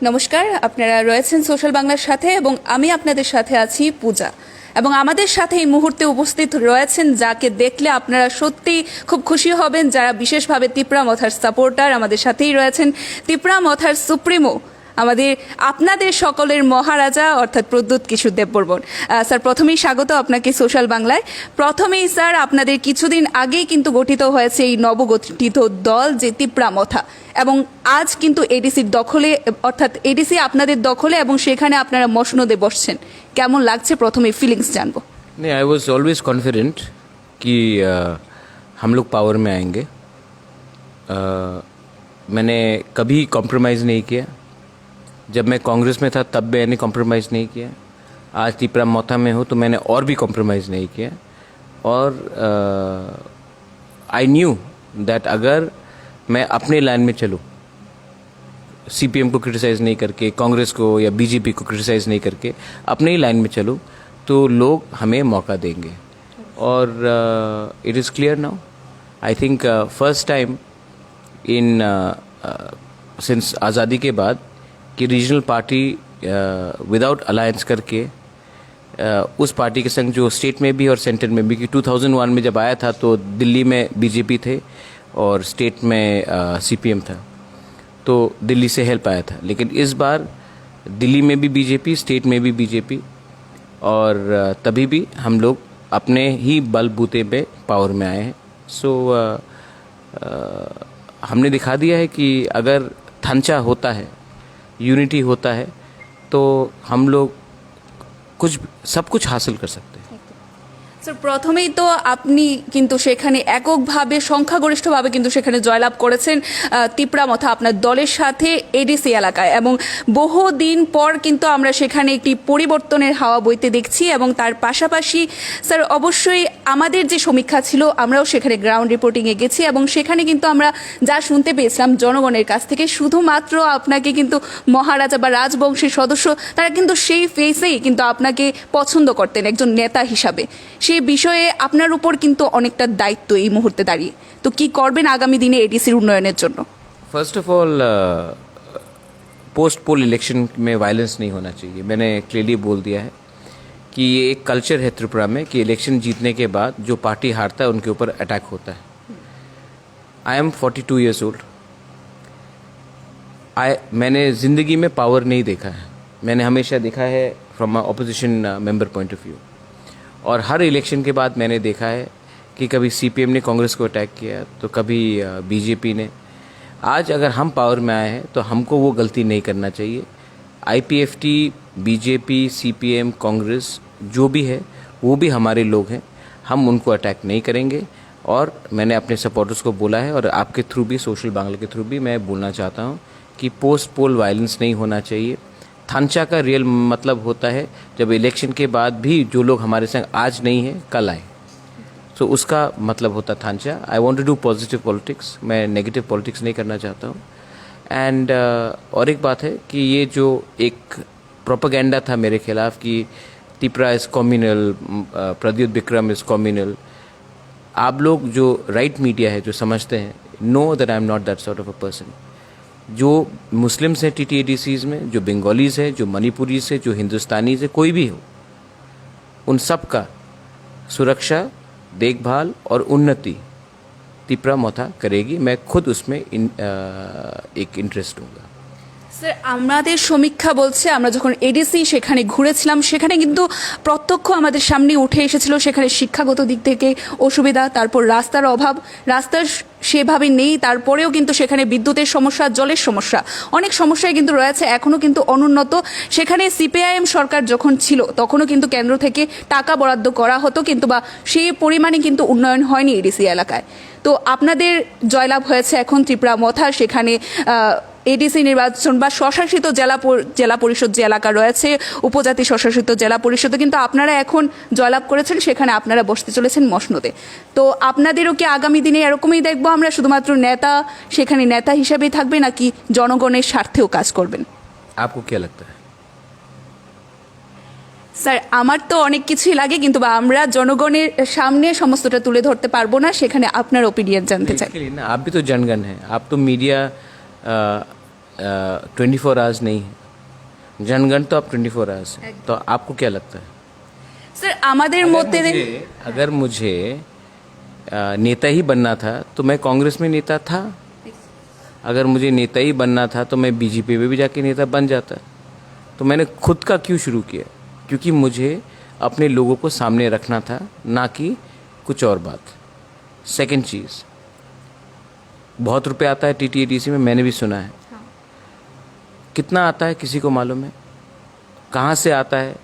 নমস্কার, আপনারা রয়েছেন সোশ্যাল বাংলার সাথে এবং আমি আপনাদের সাথে আছি পূজা। এবং আমাদের সাথে এই মুহূর্তে উপস্থিত রয়েছেন যাকে দেখলে আপনারা সত্যি খুব খুশি হবেন, যারা বিশেষভাবে তিপ্রা মথার সাপোর্টার। আমাদের সাথেই রয়েছেন তিপ্রা মথার সুপ্রিমো, আমাদের আপনাদের সকলের মহারাজা অর্থাৎ প্রদ্যুৎ কিশোর দেববর্মন। স্যার, প্রথমেই স্বাগত আপনাকে সোশ্যাল বাংলায়। প্রথমেই স্যার, আপনাদের কিছুদিন আগেই কিন্তু গঠিত হয়েছে এই নবগঠিত দল যে তিপ্রা মথা, এবং আজ কিন্তু এডিসির দখলে, অর্থাৎ এডিসি আপনাদের দখলে এবং সেখানে আপনারা মসনদে বসছেন। কেমন লাগছে, প্রথমে ফিলিংস জানবো। नहीं, आई वॉज ऑलवेज कॉन्फिडेंट कि हम लोग पावर में आएंगे। मैंने कभी कॉम्प्रोमाइज़ नहीं किया। जब मैं कांग्रेस में था तब मैंने कॉम्प्रोमाइज़ नहीं किया। आज तिप्रा मोथा में हूँ तो मैंने और भी कॉम्प्रोमाइज़ नहीं किया। और आई न्यू दैट अगर मैं अपने लाइन में चलूँ, सीपीएम को क्रिटिसाइज़ नहीं करके, कांग्रेस को या बीजेपी को क्रिटिसाइज़ नहीं करके अपने ही लाइन में चलूँ, तो लोग हमें मौका देंगे। और it is clear now. I think first time in since आज़ादी के बाद कि रीजनल पार्टी विदाउट अलायंस करके उस पार्टी के संग जो स्टेट में भी और सेंटर में भी, कि 2001 में जब आया था तो दिल्ली में बीजेपी थे और स्टेट में सीपीएम था, तो दिल्ली से हेल्प आया था। लेकिन इस बार दिल्ली में भी बीजेपी, स्टेट में भी बीजेपी, और तभी भी हम लोग अपने ही बलबूते पे पावर में आए हैं। सो हमने दिखा दिया है कि अगर थांचा होता है, यूनिटी होता है, तो हम लोग सब कुछ हासिल कर सकते हैं। স্যার, প্রথমেই তো আপনি কিন্তু সেখানে এককভাবে সংখ্যাগরিষ্ঠভাবে কিন্তু সেখানে জয়লাভ করেছেন তিপ্রা মথা আপনার দলের সাথে এডিসি এলাকায়, এবং বহুদিন পর কিন্তু আমরা সেখানে একটি পরিবর্তনের হাওয়া বইতে দেখছি। এবং তার পাশাপাশি স্যার, অবশ্যই আমাদের যে সমীক্ষা ছিল আমরাও সেখানে গ্রাউন্ড রিপোর্টিংয়ে গেছি, এবং সেখানে কিন্তু আমরা যা শুনতে পেয়েছিলাম জনগণের কাছ থেকে, শুধুমাত্র আপনাকে কিন্তু মহারাজা বা রাজবংশের সদস্য তারা কিন্তু সেই ফেসেই কিন্তু আপনাকে পছন্দ করতেন একজন নেতা হিসাবে। সেই বিষয়ে আপনার উপর কিন্তু অনেকটা দায়িত্ব এই মুহূর্তে দাঁড়িয়ে, তো কি করবেন আগামী দিনে এডিসির উন্নয়নের জন্য? First of all, post pole election में वायलेंस नहीं होना चाहिए। मैंने क्लियरली बोल दिया है कि ये एक कल्चर है त्रिपुरा में कि इलेक्शन जीतने के बाद जो पार्टी हारता है उनके ऊपर अटैक होता है। I am 42 years old. मैंने ज़िंदगी में पावर नहीं देखा है। मैंने हमेशा देखा है from a opposition member point of view, और हर इलेक्शन के बाद मैंने देखा है कि कभी सीपीएम ने कांग्रेस को अटैक किया, तो कभी बीजेपी ने। आज अगर हम पावर में आए हैं तो हमको वो गलती नहीं करना चाहिए। आईपीएफटी, बीजेपी, सीपीएम, कांग्रेस जो भी है वो भी हमारे लोग हैं, हम उनको अटैक नहीं करेंगे। और मैंने अपने सपोर्टर्स को बोला है, और आपके थ्रू भी, सोशल बांग्ला के थ्रू भी मैं बोलना चाहता हूँ कि पोस्ट पोल वायलेंस नहीं होना चाहिए। थांचा का रियल मतलब होता है जब इलेक्शन के बाद भी जो लोग हमारे संग आज नहीं हैं कल आए, तो उसका मतलब होता थांचा। I want to do positive politics, मैं नेगेटिव पॉलिटिक्स नहीं करना चाहता हूँ। एंड और एक बात है कि ये जो एक प्रोपेगेंडा था मेरे खिलाफ कि Tipra is communal, Pradyut Vikram is communal, आप लोग जो राइट मीडिया है जो समझते हैं, know that I am not that sort of a person. जो मुस्लिम्स हैं टीटीएडीसीज़ में, जो बंगालीज़ हैं, जो मणिपुरीज़ हैं, जो हिंदुस्तानीज़ हैं, कोई भी हो, उन सब का सुरक्षा, देखभाल और उन्नति तिप्रा मोथा करेगी। मैं खुद उसमें एक इंटरेस्ट दूंगा। স্যার, আমাদের সমীক্ষা বলছে আমরা যখন এডিসি সেখানে ঘুরেছিলাম সেখানে কিন্তু প্রত্যক্ষ আমাদের সামনে উঠে এসেছিল সেখানে শিক্ষাগত দিক থেকে অসুবিধা, তারপর রাস্তার অভাব, রাস্তার সেভাবে নেই, তারপরেও কিন্তু সেখানে বিদ্যুতের সমস্যা, জলের সমস্যা, অনেক সমস্যাই কিন্তু রয়েছে, এখনও কিন্তু অনুন্নত। সেখানে সিপিআইএম সরকার যখন ছিল তখনও কিন্তু কেন্দ্র থেকে টাকা বরাদ্দ করা হতো, কিন্তু বা সেই পরিমাণে কিন্তু উন্নয়ন হয়নি এডিসি এলাকায়। তো আপনাদের জয়লাভ হয়েছে এখন ত্রিপুরা মথা, সেখানে এডিসি নির্বাচন বা স্বশাসিত জেলা পরিষদ যে এলাকা রয়েছে, উপজাতি স্বশাসিত জেলা পরিষদে কিন্তু আপনারা এখন জয়লাভ করেছেন, সেখানে আপনারা বসতে চলেছেন মসনদে। তো আপনাদেরও কি আগামী দিনে এরকমই দেখবো আমরা, শুধুমাত্র নেতা সেখানে নেতা হিসেবেই থাকবে নাকি জনগণের স্বার্থেও কাজ করবেন? आपको क्या लगता है? স্যার, আমার তো অনেক কিছুই লাগে, কিন্তু বা আমরা জনগণের সামনে সমস্তটা তুলে ধরতে পারবো না, সেখানে আপনার ওপিনিয়ন জানতে চাই। ना, आप भी तो जनगण हैं, आप तो मीडिया 24 आवर्स नहीं है, जनगण तो अब 24 आवर्स है। तो आपको क्या लगता है? স্যার আমাদের মধ্যে अगर मुझे नेता ही बनना था तो मैं कांग्रेस में नेता था, अगर मुझे नेता ही बनना था तो मैं बीजेपी में भी जाके नेता बन जाता। तो मैंने खुद का क्यों शुरू किया? क्योंकि मुझे अपने लोगों को सामने रखना था, ना कि कुछ और बात। सेकंड चीज़, बहुत रुपए आता है टीटीएडीसी में, मैंने भी सुना है। कितना आता है किसी को मालूम है? कहाँ से आता है?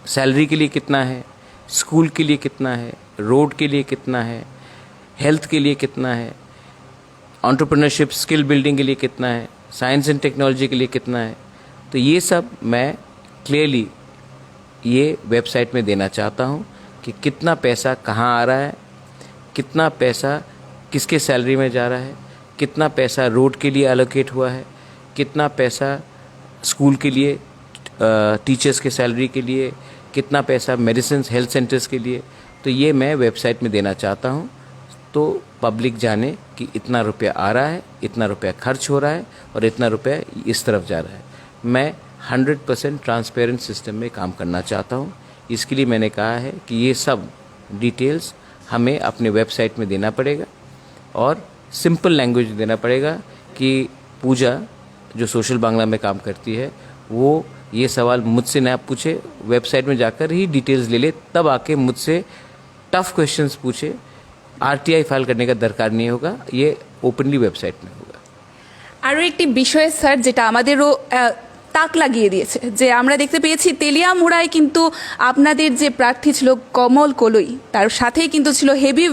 सैलरी के लिए कितना है? स्कूल के लिए कितना है? रोड के लिए कितना है? हेल्थ के लिए कितना है? एंटरप्रेन्योरशिप स्किल बिल्डिंग के लिए कितना है? साइंस एंड टेक्नोलॉजी के लिए कितना है? तो ये सब मैं क्लियरली ये वेबसाइट में देना चाहता हूँ कि कितना पैसा कहाँ आ रहा है, कितना पैसा किसके सैलरी में जा रहा है, कितना पैसा रोड के लिए एलोकेट हुआ है, कितना पैसा स्कूल के लिए, टीचर्स के सैलरी के लिए, कितना पैसा मेडिसिन हेल्थ सेंटर्स के लिए। तो ये मैं वेबसाइट में देना चाहता हूँ, तो पब्लिक जाने कि इतना रुपया आ रहा है, इतना रुपया खर्च हो रहा है और इतना रुपया इस तरफ जा रहा है। मैं 100% ट्रांसपेरेंट सिस्टम में काम करना चाहता हूँ। इसके लिए मैंने कहा है कि ये सब डिटेल्स हमें अपने वेबसाइट में देना पड़ेगा और सिंपल लैंग्वेज देना पड़ेगा कि पूजा जो सोशल बांग्ला में काम करती है वो ये सवाल मुझसे ना पूछे, वेबसाइट में जाकर ही डिटेल्स ले ले, तब आके मुझसे टफ क्वेश्चंस पूछे। आरटीआई फाइल करने का दरकार नहीं होगा, ये ओपनली वेबसाइट में होगा। আরও একটি বিষয় স্যার যেটা আমাদেরও তাক লাগিয়ে দিয়েছে, যে আমরা দেখতে পেয়েছি তেলিয়ামুড়ায় কিন্তু আপনাদের যে প্রার্থী ছিল কমল কলই, তার সাথেই কিন্তু ছিল হেভি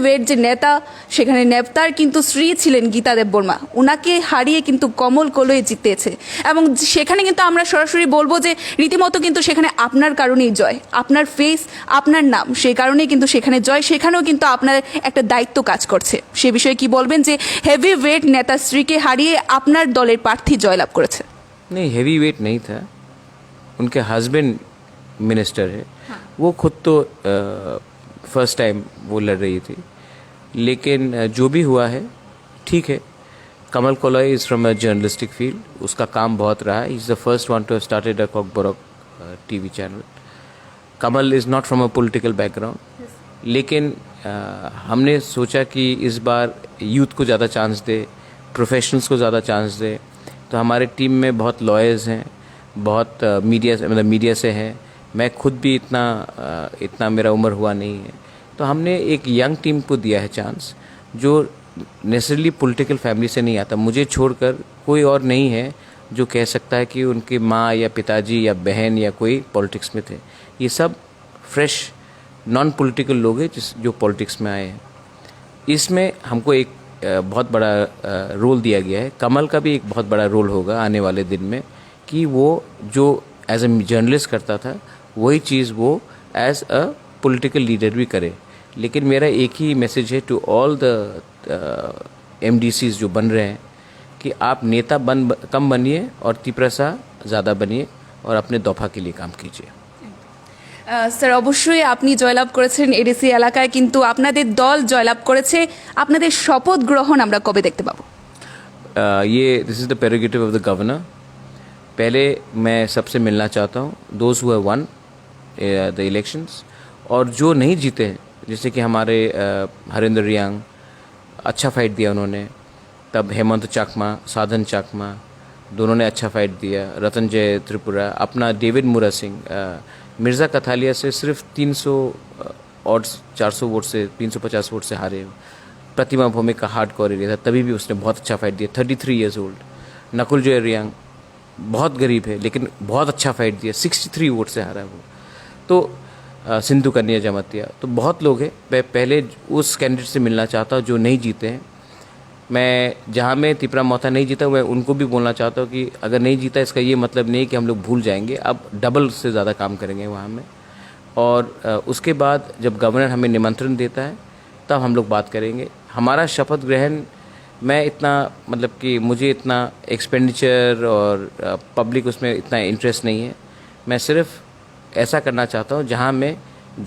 ওয়েট যে নেতা, সেখানে নেতার কিন্তু স্ত্রী ছিলেন গীতা দেববর্মা, ওনাকে হারিয়ে কিন্তু কমল কলই জিতেছে। এবং সেখানে কিন্তু আমরা সরাসরি বলবো যে রীতিমতো কিন্তু সেখানে আপনার কারণেই জয়, আপনার ফেস, আপনার নাম, সেই কারণেই কিন্তু সেখানে জয়। সেখানেও কিন্তু আপনার একটা দায়িত্ব কাজ করছে। সে বিষয়ে কি বলবেন যে হেভি ওয়েট নেতা স্ত্রীকে হারিয়ে আপনার দলের প্রার্থী জয়লাভ করেছে? नहीं, हैवी वेट नहीं था, उनके हस्बैंड मिनिस्टर है। हाँ। वो खुद तो फर्स्ट टाइम वो लड़ रही थी, लेकिन जो भी हुआ है ठीक है। Kamal Koloy is from a journalistic field, उसका काम बहुत रहा है। Is the first one to started a Kokborok TV channel. Kamal is not from a political background, लेकिन हमने सोचा कि इस बार यूथ को ज़्यादा चांस दे, प्रोफेशनल्स को ज़्यादा चांस दे। तो हमारे टीम में बहुत लॉयर्स हैं, बहुत मीडिया से हैं। मैं खुद भी इतना मेरा उम्र हुआ नहीं है, तो हमने एक यंग टीम को दिया है चांस, जो नेसेसरली पॉलिटिकल फैमिली से नहीं आता। मुझे छोड़कर कोई और नहीं है जो कह सकता है कि उनकी माँ या पिताजी या बहन या कोई पॉलिटिक्स में थे। ये सब फ्रेश नॉन पॉलिटिकल लोग हैं जो पॉलिटिक्स में आए हैं। इसमें हमको एक बहुत बड़ा रोल दिया गया है। कमल का भी एक बहुत बड़ा रोल होगा आने वाले दिन में, कि वो जो एज अ जर्नलिस्ट करता था वही चीज़ वो एज अ पॉलिटिकल लीडर भी करे। लेकिन मेरा एक ही मैसेज है टू ऑल द एमडीसीज जो बन रहे हैं कि आप नेता कम बनिए और तिप्रसा ज़्यादा बनिए और अपने दफा के लिए काम कीजिए। স্যার অবশ্যই আপনি জয়লাভ করেছেন এডিসি এলাকায়, কিন্তু আপনাদের দল জয়লাভ করেছে। আপনাদের শপথ গ্রহণ আমরা কবে দেখতে পাবো? ये this is the prerogative of the governor. पहले मैं सबसे मिलना चाहता हूँ those who have one the elections, और जो नहीं जीते हैं, जैसे कि हमारे हरेंद्र रियांग अच्छा फाइट दिया उन्होंने, तब हेमंत चाकमा, साधन चाकमा दोनों ने अच्छा फाइट दिया, रतनजय त्रिपुरा, अपना डेविड मुरा सिंह मिर्ज़ा कथालिया से सिर्फ 300 और 400 वोट से 350 वोट से हारे। प्रतिमा भौमिक का हार्ड कोर एरिया था, तभी भी उसने बहुत अच्छा फाइट दिया, 33 ईयर्स ओल्ड। नकुल जय रियांग बहुत गरीब है लेकिन बहुत अच्छा फाइट दिया, 63 वोट से हारा वो। तो सिंधु कन्या जमातिया, तो बहुत लोग हैं। मैं पहले उस कैंडिडेट से मिलना चाहता हूँ जो नहीं जीते हैं। मैं जहाँ में तिपरा मोथा नहीं जीता, मैं उनको भी बोलना चाहता हूँ कि अगर नहीं जीता इसका ये मतलब नहीं कि हम लोग भूल जाएंगे, अब डबल से ज़्यादा काम करेंगे वहाँ में। और उसके बाद जब गवर्नर हमें निमंत्रण देता है तब हम लोग बात करेंगे। हमारा शपथ ग्रहण, मैं इतना मतलब कि मुझे इतना एक्सपेंडिचर और पब्लिक उसमें इतना इंटरेस्ट नहीं है। मैं सिर्फ ऐसा करना चाहता हूँ जहाँ में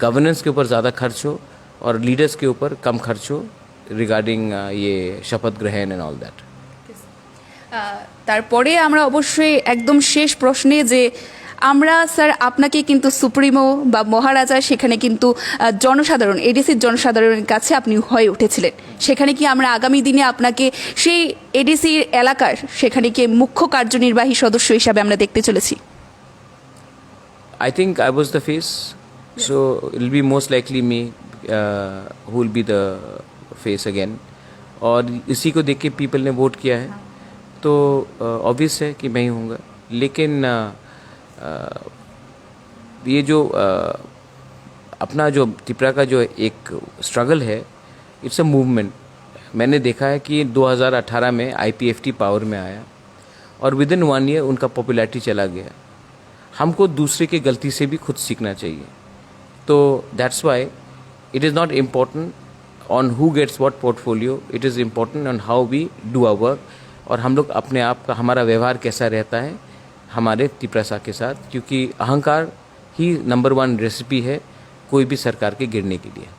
गवर्नेंस के ऊपर ज़्यादा खर्च हो और लीडर्स के ऊपर कम खर्च हो रिगार्डिंग ये शपथ ग्रहण एंड ऑल दैट। তারপরে আমরা অবশ্যই একদম শেষ প্রশ্নে যে আমরা স্যার আপনাকে কিন্তু সুপ্রিমো বা মহারাজা সেখানে কিন্তু জনসাধারণ এডিসির জনসাধারণের কাছে আপনি হয়ে উঠেছিলেন, সেখানে কি আমরা আগামী দিনে আপনাকে সেই এডিসির এলাকার সেখানে কি মুখ্য কার্যনির্বাহী সদস্য হিসাবে আমরা দেখতে চলেছি? I think I was the face, so it'll be most likely me who will be the face again. और इसी को देख के पीपल ने वोट किया है, तो ऑब्वियस है कि मैं ही हूँगा. लेकिन ये जो अपना जो त्रिपुरा का जो एक स्ट्रगल है, इट्स अ मूवमेंट. मैंने देखा है कि 2018 में IPFT पावर में आया और विद इन 1 ईयर उनका पॉपुलैरिटी चला गया. हमको दूसरे की गलती से भी खुद सीखना चाहिए. तो that's why it is not important on who gets what portfolio, it is important on how we do our work. और हम लोग अपने आप का हमारा व्यवहार कैसा रहता है हमारे त्रिपुरा के साथ, क्योंकि अहंकार ही नंबर 1 रेसिपी है कोई भी सरकार के गिरने के लिए.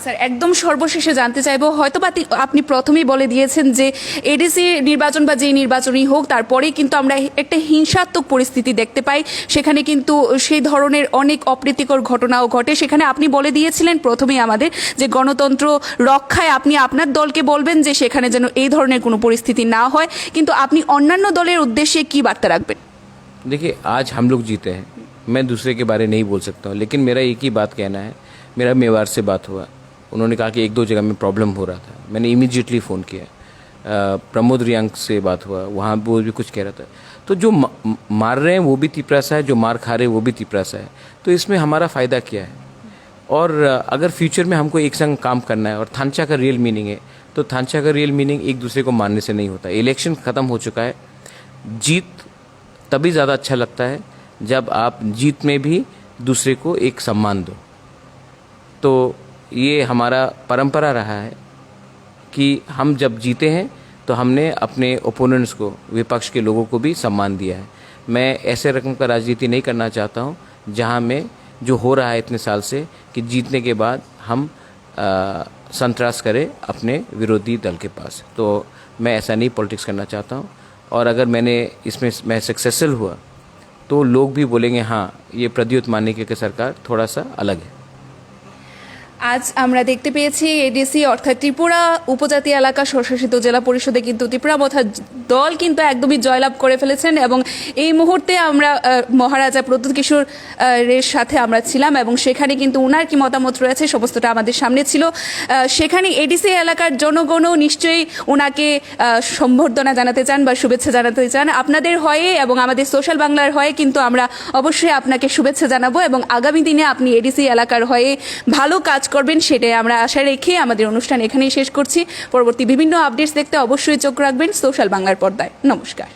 স্যার একদম সর্বশেষে জানতে চাইবো, হয়তো বা আপনি প্রথমেই বলে দিয়েছেন যে এডিসি নির্বাচন বা যেই নির্বাচনই হোক তারপরেই কিন্তু আমরা একটা হিংসাত্মক পরিস্থিতি দেখতে পাই, সেখানে কিন্তু সেই ধরনের অনেক অপ্রীতিকর ঘটনাও ঘটে. সেখানে আপনি বলে দিয়েছিলেন প্রথমেই আমাদের যে গণতন্ত্র রক্ষায় আপনি আপনার দলকে বলবেন যে সেখানে যেন এই ধরনের কোনো পরিস্থিতি না হয়, কিন্তু আপনি অন্যান্য দলের উদ্দেশ্যে কি বার্তা রাখবেন? देखिए, आज हम लोग जीते हैं, मैं दूसरे के बारे नहीं बोल सकता हूँ, लेकिन मेरा एक ही बात कहना है. मेरा मेवाड़ से बात हुआ, उन्होंने कहा कि 1-2 जगह में प्रॉब्लम हो रहा था, मैंने इमीडिएटली फ़ोन किया. प्रमोद रियांक से बात हुआ, वहाँ वो भी कुछ कह रहा था. तो जो मार रहे हैं वो भी त्रिपुरा से है, जो मार खा रहे हैं वो भी त्रिपुरा से है. तो इसमें हमारा फ़ायदा क्या है? और अगर फ्यूचर में हमको एक संग काम करना है, और थानचा का रियल मीनिंग है, तो थानचा का रियल मीनिंग एक दूसरे को मारने से नहीं होता. इलेक्शन ख़त्म हो चुका है. जीत तभी ज़्यादा अच्छा लगता है जब आप जीत में भी दूसरे को एक सम्मान दो. तो ये हमारा परंपरा रहा है कि हम जब जीते हैं तो हमने अपने ओपोनेंट्स को, विपक्ष के लोगों को भी सम्मान दिया है. मैं ऐसे रकम का राजनीति नहीं करना चाहता हूँ जहाँ में जो हो रहा है इतने साल से कि जीतने के बाद हम संतरास करें अपने विरोधी दल के पास. तो मैं ऐसा नहीं पॉलिटिक्स करना चाहता हूँ. और अगर इसमें मैं सक्सेसफुल हुआ तो लोग भी बोलेंगे हाँ, ये प्रद्युत मानिक की सरकार थोड़ा सा अलग है. আজ আমরা দেখতে পেয়েছি এডিসি অর্থাৎ ত্রিপুরা উপজাতি এলাকা স্বশাসিত জেলা পরিষদে কিন্তু ত্রিপুরা মথা দল কিন্তু একদমই জয়লাভ করে ফেলেছেন, এবং এই মুহূর্তে আমরা মহারাজা প্রদ্যুৎ কিশোর এর সাথে আমরা ছিলাম এবং সেখানে কিন্তু ওনার কি মতামত রয়েছে সমস্তটা আমাদের সামনে ছিল. সেখানে এডিসি এলাকার জনগণও নিশ্চয়ই ওনাকে সম্বর্ধনা জানাতে চান বা শুভেচ্ছা জানাতে চান. আপনাদের হয়ে এবং আমাদের সোশ্যাল বাংলার হয়ে কিন্তু আমরা অবশ্যই আপনাকে শুভেচ্ছা জানাবো, এবং আগামী দিনে আপনি এডিসি এলাকার হয়ে ভালো কাজ করবেন সেটাই আমরা আশা রেখে আমাদের অনুষ্ঠান এখানেই শেষ করছি. পরবর্তী বিভিন্ন আপডেটস দেখতে অবশ্যই চোখ রাখবেন সোশ্যাল বাংলার পর্দায়. নমস্কার.